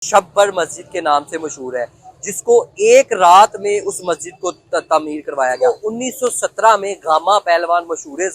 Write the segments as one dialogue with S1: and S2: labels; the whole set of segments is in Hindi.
S1: शब्बर मस्जिद के नाम से मशहूर है, जिसको एक रात में उस मस्जिद को तामीर करवाया गया। 1917 में गामा पहलवान मशहूर है।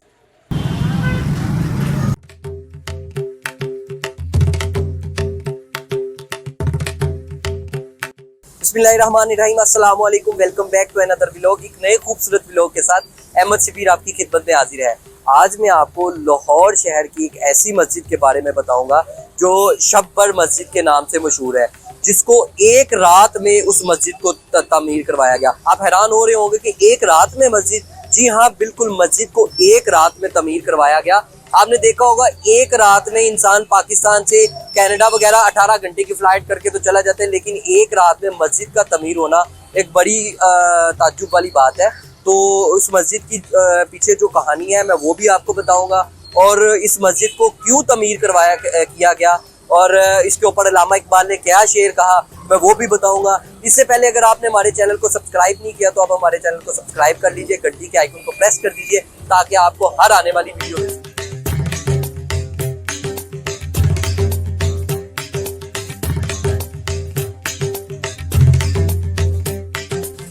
S1: बिस्मिल्लाहिर्रहमानिर्रहीम, अस्सलाम वालेकुम, welcome back to another vlog. एक नए खूबसूरत व्लॉग के साथ अहमद शबीर आपकी खिदमत में हाजिर है। आज मैं आपको लाहौर शहर की एक ऐसी मस्जिद के बारे में बताऊंगा जो शब्बर मस्जिद के नाम से मशहूर है, जिसको एक रात में उस मस्जिद को तामीर करवाया गया। आप हैरान हो रहे होंगे कि एक रात में मस्जिद, जी हाँ बिल्कुल, मस्जिद को एक रात में तामीर करवाया गया। आपने देखा होगा एक रात में इंसान पाकिस्तान से कनाडा वगैरह 18 घंटे की फ्लाइट करके तो चला जाता है, लेकिन एक रात में मस्जिद का तमीर होना एक बड़ी ताज्जुब वाली बात है। तो उस मस्जिद की पीछे जो कहानी है मैं वो भी आपको बताऊंगा, और इस मस्जिद को क्यों तमीर किया गया, और इसके ऊपर अल्लामा इकबाल ने क्या शेर कहा मैं वो भी बताऊंगा। इससे पहले अगर आपने हमारे चैनल को सब्सक्राइब नहीं किया तो आप हमारे चैनल को सब्सक्राइब कर लीजिए, घंटी के आइकन को प्रेस कर दीजिए ताकि आपको हर आने वाली वीडियो मिल सके।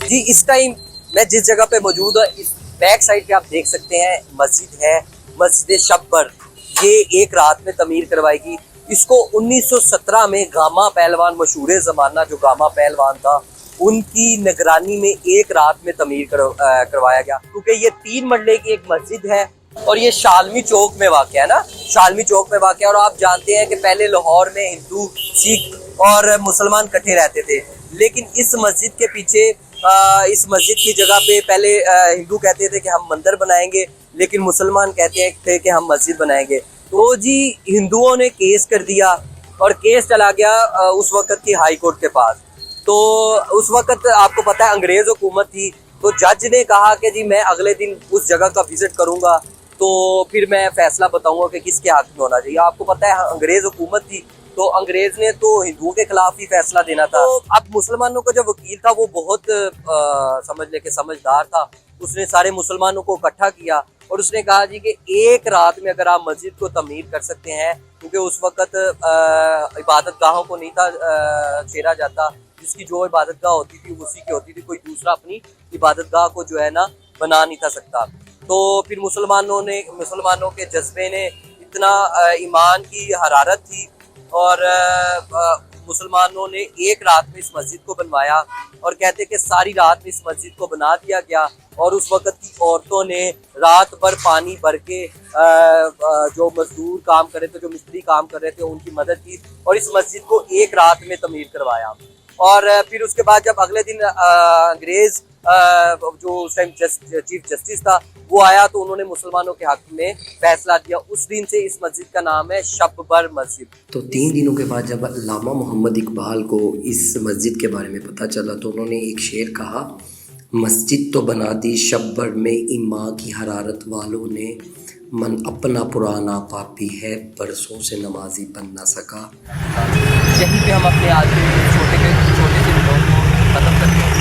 S1: जी, इस टाइम मैं जिस जगह पे मौजूद हूँ, इस बैक साइड पे आप देख सकते हैं मस्जिद है, मस्जिद शब्बर। ये एक रात में तमीर करवाएगी। इसको 1917 में गामा पहलवान, मशहूर ज़माना जो गामा पहलवान था, उनकी निगरानी में एक रात में तमीर करवाया गया। क्योंकि ये 3 मरले की एक मस्जिद है और ये शालमी चौक में वाक़ है ना, शालमी चौक में वाक़ है। और आप जानते हैं कि पहले लाहौर में हिंदू, सिख और मुसलमान इकट्ठे रहते थे, लेकिन इस मस्जिद के पीछे इस मस्जिद की जगह पे पहले हिंदू कहते थे कि हम मंदिर बनाएंगे, लेकिन मुसलमान कहते थे कि हम मस्जिद बनाएंगे। तो जी हिंदुओं ने केस कर दिया और केस चला गया उस वक़्त की हाई कोर्ट के पास। तो उस वक़्त आपको पता है अंग्रेज़ हुकूमत थी, तो जज ने कहा कि जी मैं अगले दिन उस जगह का विज़िट करूँगा, तो फिर मैं फैसला बताऊँगा कि किसके हाथ में होना चाहिए। आपको पता है अंग्रेज़ हुकूमत थी, तो अंग्रेज ने तो हिंदुओं के खिलाफ ही फैसला देना था। तो अब मुसलमानों का जो वकील था वो बहुत समझ ले के समझदार था। उसने सारे मुसलमानों को इकट्ठा किया और उसने कहा जी कि एक रात में अगर आप मस्जिद को तमीर कर सकते हैं, क्योंकि उस वक़्त इबादत गाहों को नहीं था छेड़ा जाता, जिसकी जो इबादत गाह होती थी उसी की होती थी, कोई दूसरा अपनी इबादत गाह को जो है ना बना नहीं था सकता। तो फिर मुसलमानों के जज्बे ने इतना, ईमान की हरारत थी और मुसलमानों ने एक रात में इस मस्जिद को बनवाया, और कहते कि सारी रात में इस मस्जिद को बना दिया गया। और उस वक़्त की औरतों ने रात भर पानी भर के जो मजदूर काम कर रहे थे, जो मिस्त्री काम कर रहे थे, उनकी मदद की और इस मस्जिद को एक रात में तमीर करवाया। और फिर उसके बाद जब अगले दिन अंग्रेज़ जो उस टाइम चीफ जस्टिस था वो आया, तो उन्होंने मुसलमानों के हक में फैसला दिया। उस दिन से इस मस्जिद का नाम है शब्बर मस्जिद।
S2: तो 3 दिनों के बाद जब अल्लामा मोहम्मद इकबाल को इस मस्जिद के बारे में पता चला, तो उन्होंने एक शेर कहा, मस्जिद तो बना दी शब्बर में इमां की हरारत वालों ने, मन अपना पुराना पापी है बरसों से नमाजी बन ना सका।
S1: यहीं पे हम अपने आज के छोटे से व्लॉग को खत्म करते हैं।